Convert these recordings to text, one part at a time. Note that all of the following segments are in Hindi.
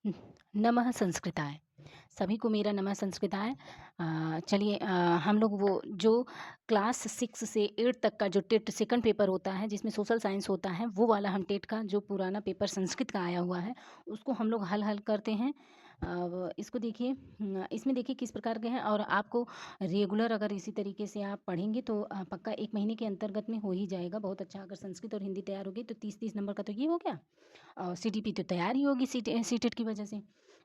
नमः संस्कृताय। सभी को मेरा नमः संस्कृताय। चलिए, हम लोग वो जो क्लास 6 से 8 तक का जो टेट सेकंड पेपर होता है जिसमें सोशल साइंस होता है, वो वाला हम टेट का जो पुराना पेपर संस्कृत का आया हुआ है उसको हम लोग हल करते हैं। इसको देखिए, इसमें देखिए किस प्रकार के हैं, और आपको रेगुलर अगर इसी तरीके से आप पढ़ेंगे तो पक्का 1 महीने के अंतर्गत में हो ही जाएगा बहुत अच्छा। अगर संस्कृत और हिंदी तैयार होगी तो 30-30 नंबर का तो ये हो गया, और सीटीपी तो तैयार ही होगी सीटेट की वजह से।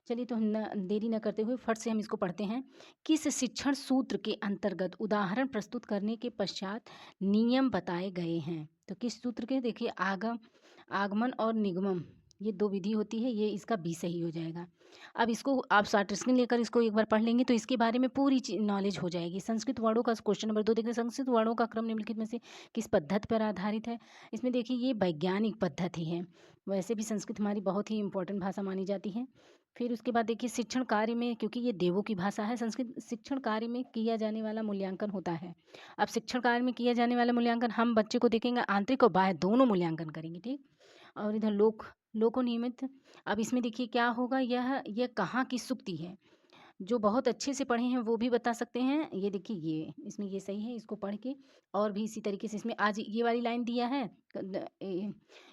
चलिए, तो हम देरी न करते हुए फट से हम इसको पढ़ते हैं। किस शिक्षण सूत्र के अंतर्गत उदाहरण प्रस्तुत करने के पश्चात नियम बताए गए हैं? तो किस सूत्र के, देखिए, आगमन और निगमन, ये 2 विधि होती है, ये इसका बी सही हो जाएगा। अब इसको आप शॉर्ट स्क्रीन लेकर इसको एक बार पढ़ लेंगे तो इसके बारे में पूरी नॉलेज हो जाएगी। संस्कृत वर्णों का क्वेश्चन नंबर 2 देखिए, संस्कृत वर्णों का क्रम निम्नलिखित में से किस पद्धति पर आधारित है? इसमें देखिए ये वैज्ञानिक पद्धति है। वैसे भी संस्कृत हमारी बहुत ही इम्पोर्टेंट भाषा मानी जाती है। फिर उसके बाद देखिए, शिक्षण कार्य में, क्योंकि ये देवों की भाषा है, संस्कृत शिक्षण कार्य में किया जाने वाला मूल्यांकन होता है। अब शिक्षण कार्य में किया जाने वाला मूल्यांकन हम बच्चे को देखेंगे, आंतरिक और बाह्य दोनों मूल्यांकन करेंगे, ठीक। और इधर लोको नियमित। अब इसमें देखिए क्या होगा, यह कहाँ की सूक्ति है। जो बहुत अच्छे से पढ़े हैं वो भी बता सकते हैं। ये देखिए, ये इसमें ये सही है, इसको पढ़ के और भी इसी तरीके से इसमें आज ये वाली लाइन दिया है,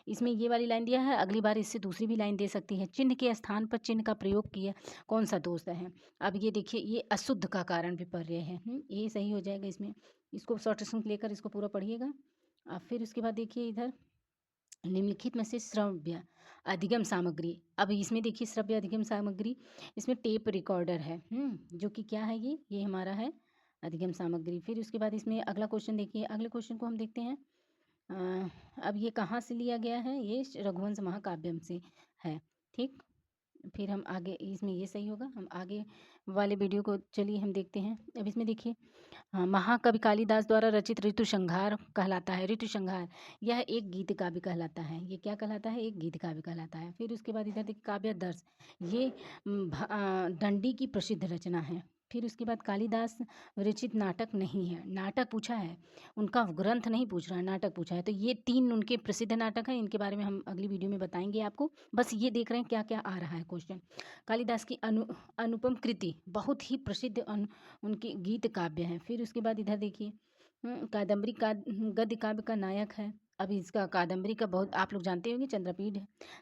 इसमें ये वाली लाइन दिया है, अगली बार इससे दूसरी भी लाइन दे सकती है। चिन्ह के स्थान पर चिन्ह का प्रयोग किया कौन सा दोष है? अब ये देखिए, ये अशुद्ध का कारण विपर्य है। ये सही हो जाएगा इसमें। इसको शॉर्ट लेकर इसको पूरा पढ़िएगा। अब फिर उसके बाद देखिए इधर, निम्नलिखित में से श्रव्य अधिगम सामग्री। अब इसमें देखिए श्रव्य अधिगम सामग्री, इसमें टेप रिकॉर्डर है, जो कि क्या है, ये हमारा है अधिगम सामग्री। फिर उसके बाद इसमें अगला क्वेश्चन देखिए, अगले क्वेश्चन को हम देखते हैं। अब ये कहाँ से लिया गया है? ये रघुवंश महाकाव्यम से है, ठीक। फिर हम आगे, इसमें ये सही होगा। हम आगे वाले वीडियो को चलिए हम देखते हैं। अब इसमें देखिए, हाँ, महाकवि कालिदास द्वारा रचित ऋतु संहार कहलाता है। ऋतु संहार यह एक गीत काव्य कहलाता है। ये क्या कहलाता है? एक गीत काव्य कहलाता है। फिर उसके बाद इधर देखिए, काव्य दर्श, ये दंडी की प्रसिद्ध रचना है। फिर उसके बाद कालिदास रचित नाटक नहीं है। नाटक पूछा है, उनका ग्रंथ नहीं पूछ रहा है, नाटक पूछा है। तो ये 3 उनके प्रसिद्ध नाटक हैं, इनके बारे में हम अगली वीडियो में बताएंगे आपको। बस ये देख रहे हैं क्या क्या आ रहा है क्वेश्चन। कालिदास की अनुपम कृति बहुत ही प्रसिद्ध उनके गीत काव्य हैं। फिर उसके बाद इधर देखिए, कादम्बरी का गद्य काव्य का नायक है। अब इसका कादम्बरी का बहुत आप लोग जानते होंगे, चंद्रपीढ़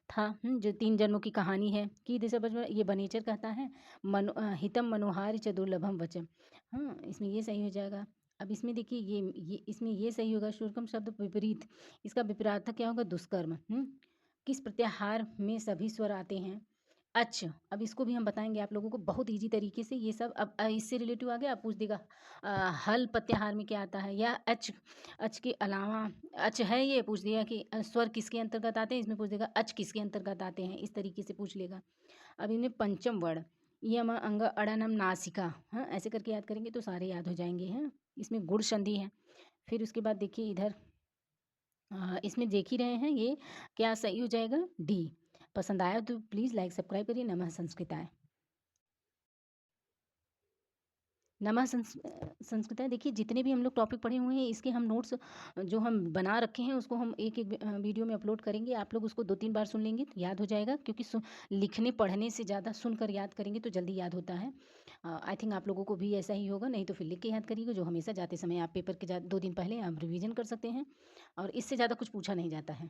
था, जो 3 जन्मों की कहानी है। की दिशा बजवा ये बनेचर कहता है, हितम मनोहारी च दुर्लभम वचम। हाँ, इसमें ये सही हो जाएगा। अब इसमें देखिए, ये इसमें ये सही होगा, शुष्कम शब्द विपरीत, इसका विपरीतार्थक क्या होगा? दुष्कर्म। किस प्रत्याहार में सभी स्वर आते हैं? अच्छा, अब इसको भी हम बताएंगे आप लोगों को बहुत इजी तरीके से। ये सब अब इससे रिलेटिव आ गया, आप पूछ देगा हल प्रत्याहार में क्या आता है, या अच अच के अलावा अच है, ये पूछ दिया कि स्वर किसके अंतर्गत आते हैं, इसमें पूछ देगा अच किसके अंतर्गत आते हैं, इस तरीके से पूछ लेगा। अब इनमें पंचम वर्ण, यम अंग अड़नम नासिका, हाँ, ऐसे करके याद करेंगे तो सारे याद हो जाएंगे हैं। इसमें गुण संधि है। फिर उसके बाद देखिए इधर, इसमें देख ही रहे हैं, ये क्या सही हो जाएगा? डी। पसंद आया तो प्लीज़ लाइक सब्सक्राइब करिए। नमः संस्कृताय। संस्कृताय देखिए, जितने भी हम लोग टॉपिक पढ़े हुए हैं इसके हम नोट्स जो हम बना रखे हैं उसको हम एक एक वीडियो में अपलोड करेंगे। आप लोग उसको 2-3 बार सुन लेंगे तो याद हो जाएगा, क्योंकि लिखने पढ़ने से ज़्यादा सुनकर याद करेंगे तो जल्दी याद होता है। आई थिंक आप लोगों को भी ऐसा ही होगा, नहीं तो फिर लिख के याद करिएगा, जो हमेशा जाते समय आप पेपर के 2 दिन पहले आप रिविज़न कर सकते हैं, और इससे ज़्यादा कुछ पूछा नहीं जाता है।